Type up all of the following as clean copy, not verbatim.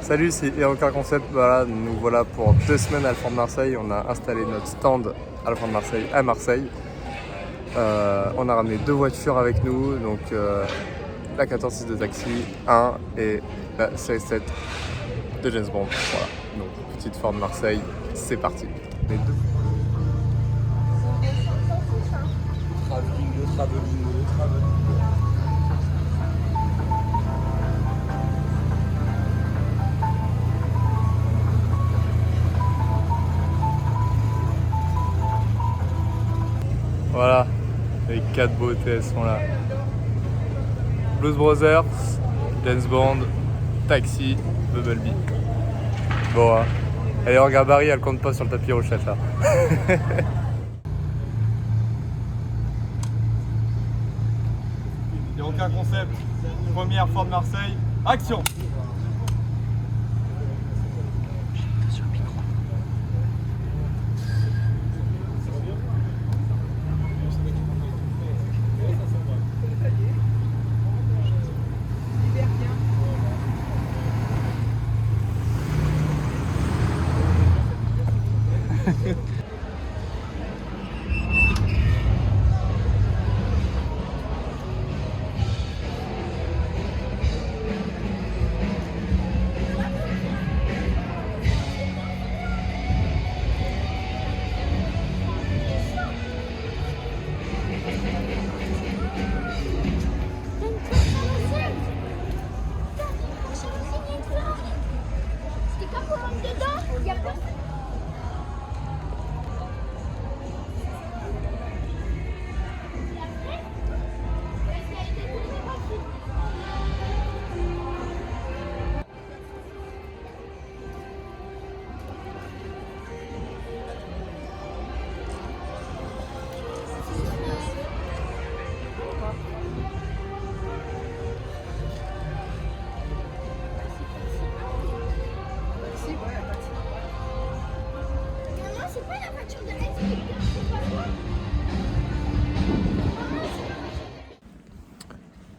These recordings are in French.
Salut, c'est Eroka Concept. Voilà, nous voilà pour 2 semaines à Alphand de Marseille. On a installé notre stand Alphand de Marseille à Marseille. On a ramené 2 voitures avec nous, donc la 14-6 de Taxi 1 et la Série 7 de James Bond. Voilà, donc petite Ford Marseille, c'est parti. Les deux. Travelling. Voilà, les 4 beautés sont là. Blues Brothers, James Bond, Taxi, Bumblebee. Bon, elle est en gabarit, elle compte pas sur le tapis rochette là. Eroka Concept, première Ford Marseille, action!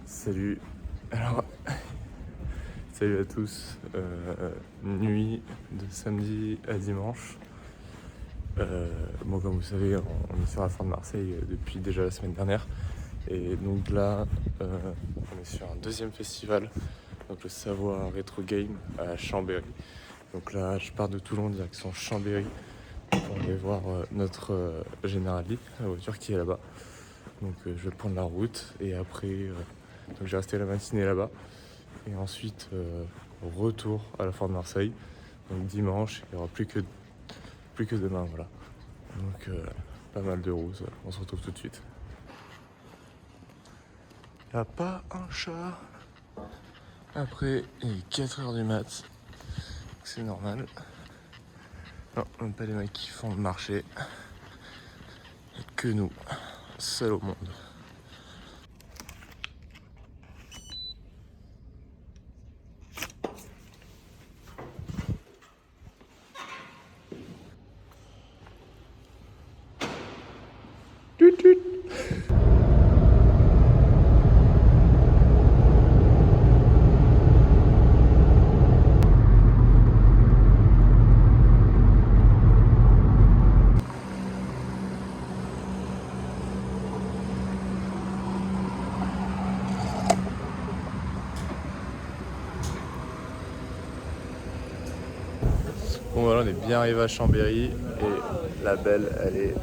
Salut, alors salut à tous, nuit de samedi à dimanche. Bon, comme vous savez, on est sur la Ford de Marseille depuis déjà la semaine dernière. Et donc là, on est sur un deuxième festival, donc le Savoie Retro Game à Chambéry. Donc là, je pars de Toulon direction Chambéry pour aller voir notre Generali, la voiture qui est là-bas. Donc je vais prendre la route et après... donc j'ai resté la matinée là-bas et ensuite retour à la Ford de Marseille. Donc dimanche, il n'y aura plus que demain, voilà. Donc pas mal de routes, on se retrouve tout de suite. Il n'y a pas un chat. Après, il est 4h du mat, c'est normal. Non, même pas les mecs qui font le marché. Il n'y a que nous, seuls au monde. Bon voilà, on est bien arrivé à Chambéry et la belle, elle est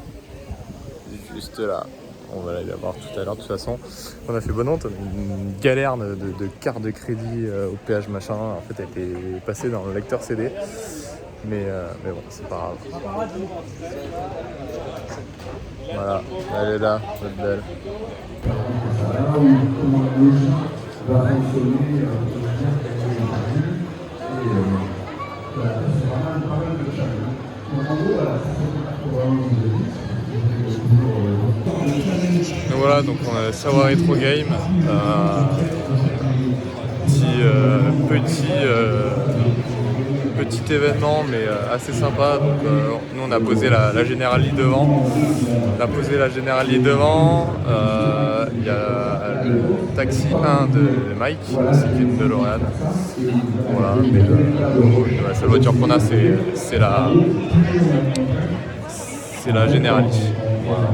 juste là. On va aller la voir tout à l'heure de toute façon. On a fait bonne honte, on a eu une galère de carte de crédit au péage machin. En fait, elle était passée dans le lecteur CD. Mais bon, c'est pas grave. Voilà, elle est là, notre belle. Là où le commande gauche va fonctionner de manière et c'est pas mal de challenge. Donc en gros, voilà, Donc voilà, donc on a Savoie Retro Game, petite petit événement mais assez sympa. Donc nous on a posé la Generali devant. On a posé la Generali devant. Il y a le taxi 1 de Mike, ainsi qu'une DeLorean. Voilà, mais la seule voiture qu'on a c'est la Generali. Voilà.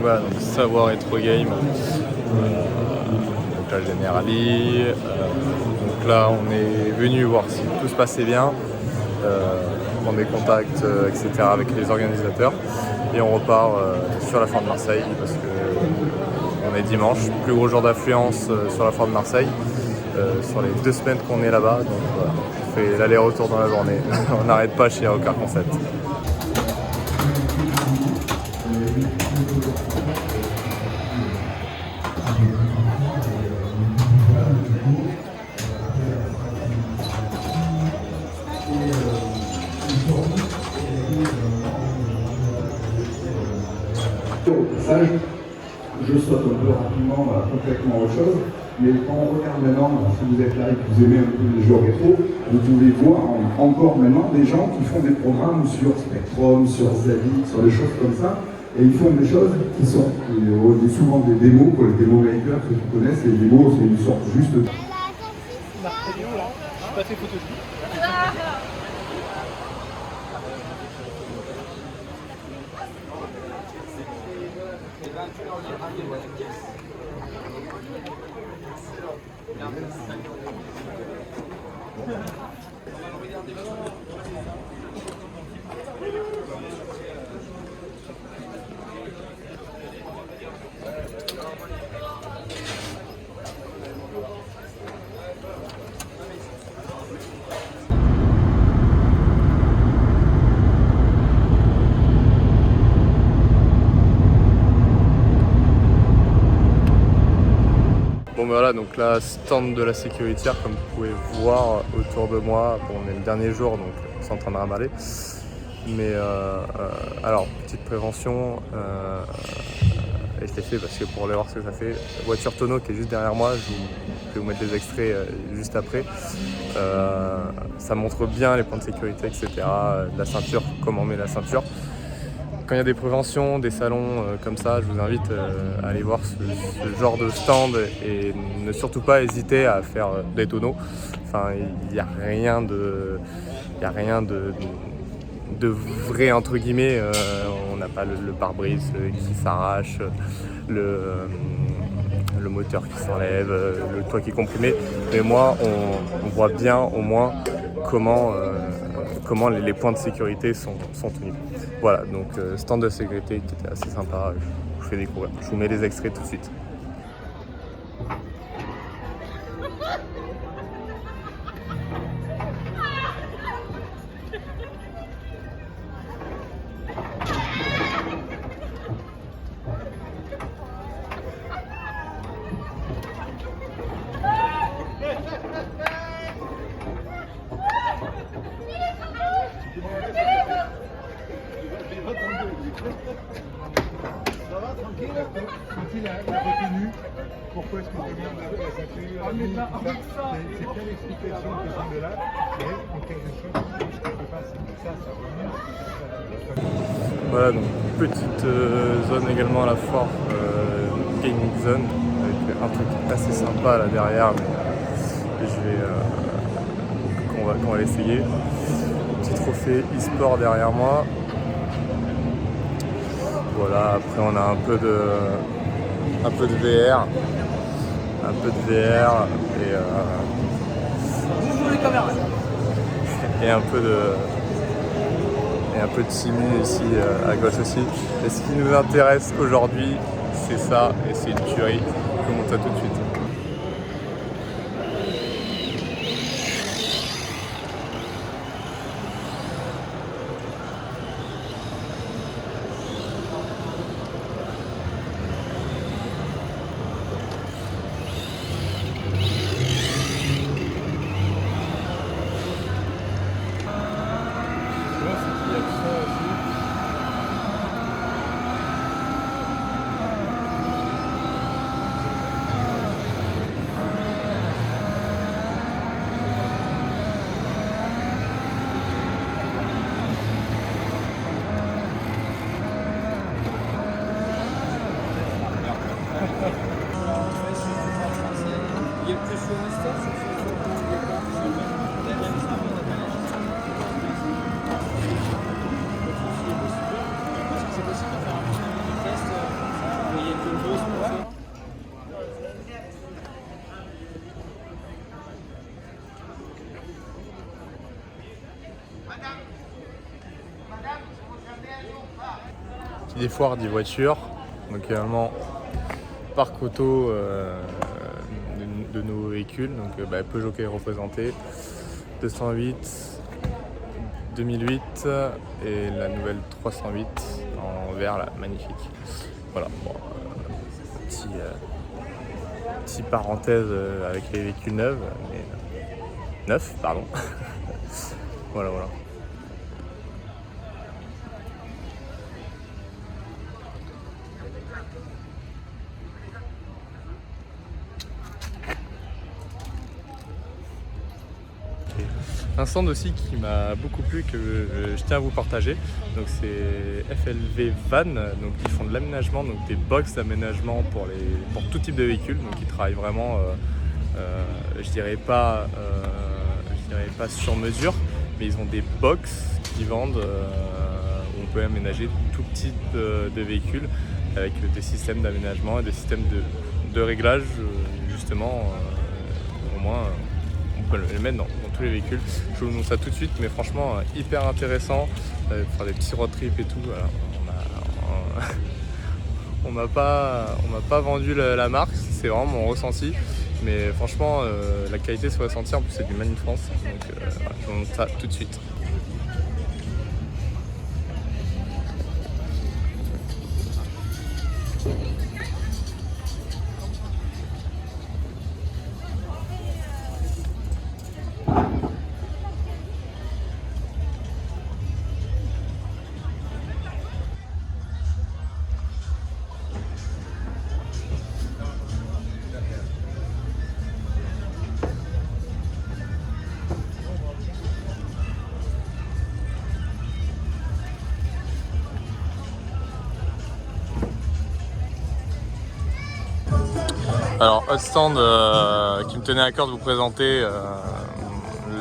Voilà, donc savoir être game, donc la Generali. Donc là on est venu voir si tout se passait bien, prendre des contacts, etc. avec les organisateurs, et on repart sur la foire de Marseille parce que on est dimanche, plus gros jour d'affluence sur la foire de Marseille sur les 2 semaines qu'on est là-bas, donc voilà, on fait l'aller-retour dans la journée. On n'arrête pas chez Rocker Concept. Au passage, je saute un peu rapidement complètement autre chose, mais quand on regarde maintenant, si vous êtes là et que vous aimez un peu les jeux rétro, vous pouvez voir encore maintenant des gens qui font des programmes sur Spectrum, sur ZX, sur des choses comme ça, et ils font des choses qui sont souvent des démos, pour les démos makers, ceux qui connaissent, les démos, c'est une sorte juste de... Bon ben voilà, donc là, stand de la sécuritaire, comme vous pouvez voir autour de moi. Bon, on est le dernier jour, donc c'est en train de ramaler. Mais alors, petite prévention, et je l'ai fait parce que pour aller voir ce que ça fait. La voiture tonneau qui est juste derrière moi, je vais vous mettre des extraits juste après. Ça montre bien les points de sécurité, etc. La ceinture, comment on met la ceinture. Quand il y a des préventions, des salons comme ça, je vous invite à aller voir ce genre de stand et ne surtout pas hésiter à faire des tonneaux. Enfin, il n'y a rien de vrai entre guillemets. On n'a pas le pare-brise qui s'arrache, le moteur qui s'enlève, le toit qui est comprimé. Mais moi, on voit bien au moins comment les points de sécurité sont tenus. Voilà, donc stand de sécurité qui était assez sympa, je vous fais découvrir. Je vous mets les extraits tout de suite. Quand il a retenu, pourquoi est-ce que tu viens de la ceinture, c'est quelle explication qui sont de là, et en quelque chose, je ne peux pas, ça remonte. Voilà, donc petite zone également à la foire, gaming zone, avec un truc assez sympa là derrière, mais qu'on va l'essayer. Petit trophée e-sport derrière moi. Voilà, après on a un peu de VR. Un peu de VR et un peu de simu ici à gauche aussi. Et ce qui nous intéresse aujourd'hui, c'est ça, et c'est une tuerie. Je vous montre ça tout de suite. Des foires, des voitures, donc également parc auto de nouveaux véhicules, donc Peugeot qui est représenté, 208, 2008 et la nouvelle 308 en vert là, magnifique. Voilà, bon, petit parenthèse avec les véhicules neufs, pardon. Voilà. Un stand aussi qui m'a beaucoup plu, que je tiens à vous partager, donc c'est FLV Van, donc ils font de l'aménagement, donc des box d'aménagement pour tout type de véhicules, donc ils travaillent vraiment, je dirais pas sur mesure, mais ils ont des box qui vendent où on peut aménager tout type de véhicules avec des systèmes d'aménagement et des systèmes de réglage, justement, au moins on peut le mettre dans tous les véhicules. Je vous montre ça tout de suite, mais franchement hyper intéressant, faire des petits road trips et tout. Voilà, on m'a pas vendu la marque, c'est vraiment mon ressenti, mais franchement la qualité se ressentir, en plus c'est du Made in France, donc voilà, je vous montre ça tout de suite. Alors, autre stand qui me tenait à cœur de vous présenter,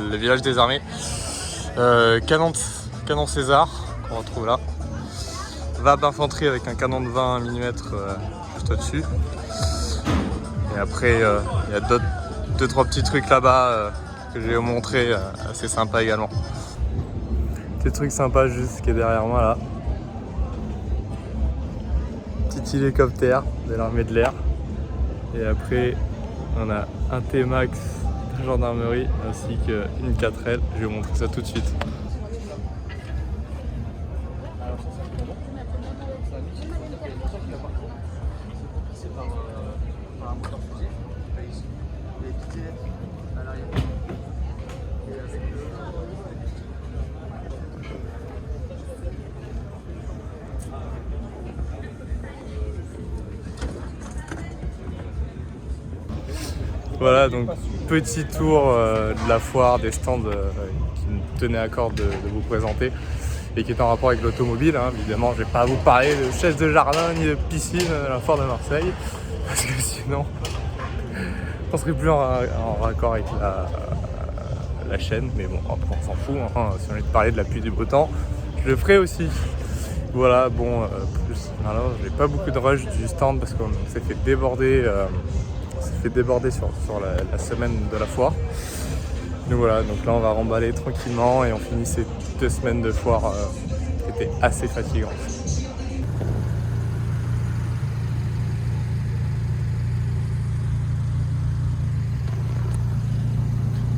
le village des armées. Canon César, qu'on retrouve là. VAB infanterie avec un canon de 20 mm juste au-dessus. Et après, il y a deux trois petits trucs là-bas que je vais vous montrer, assez sympa également. Petit truc sympa juste qui est derrière moi là. Petit hélicoptère de l'armée de l'air. Et après, on a un T-Max de gendarmerie ainsi qu'une 4L. Je vais vous montrer ça tout de suite. Voilà, donc petit tour de la foire, des stands qui me tenaient à cœur de vous présenter et qui est en rapport avec l'automobile. Hein. Évidemment, je ne vais pas vous parler de chaises de jardin ni de piscine à la foire de Marseille, parce que sinon, on serait plus en raccord avec la chaîne. Mais bon, on s'en fout, hein. Si on a envie de parler de la pluie du beau temps, je le ferai aussi. Voilà, bon, alors j'ai pas beaucoup de rush du stand parce qu'on s'est fait déborder, sur la semaine de la foire. Donc voilà, donc là on va remballer tranquillement et on finit ces 2 semaines de foire qui étaient assez fatigantes.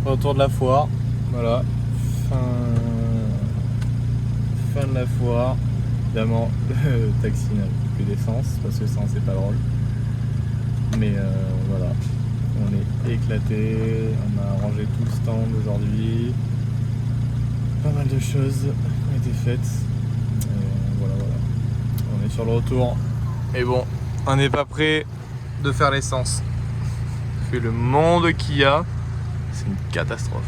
Retour de la foire, voilà, fin de la foire. Évidemment, le taxi n'a plus d'essence parce que sinon c'est pas drôle. Mais voilà, on est éclaté, on a rangé tout le stand aujourd'hui. Pas mal de choses ont été faites. Voilà, on est sur le retour. Et bon, on n'est pas prêt de faire l'essence. Vu le monde qu'il y a, c'est une catastrophe.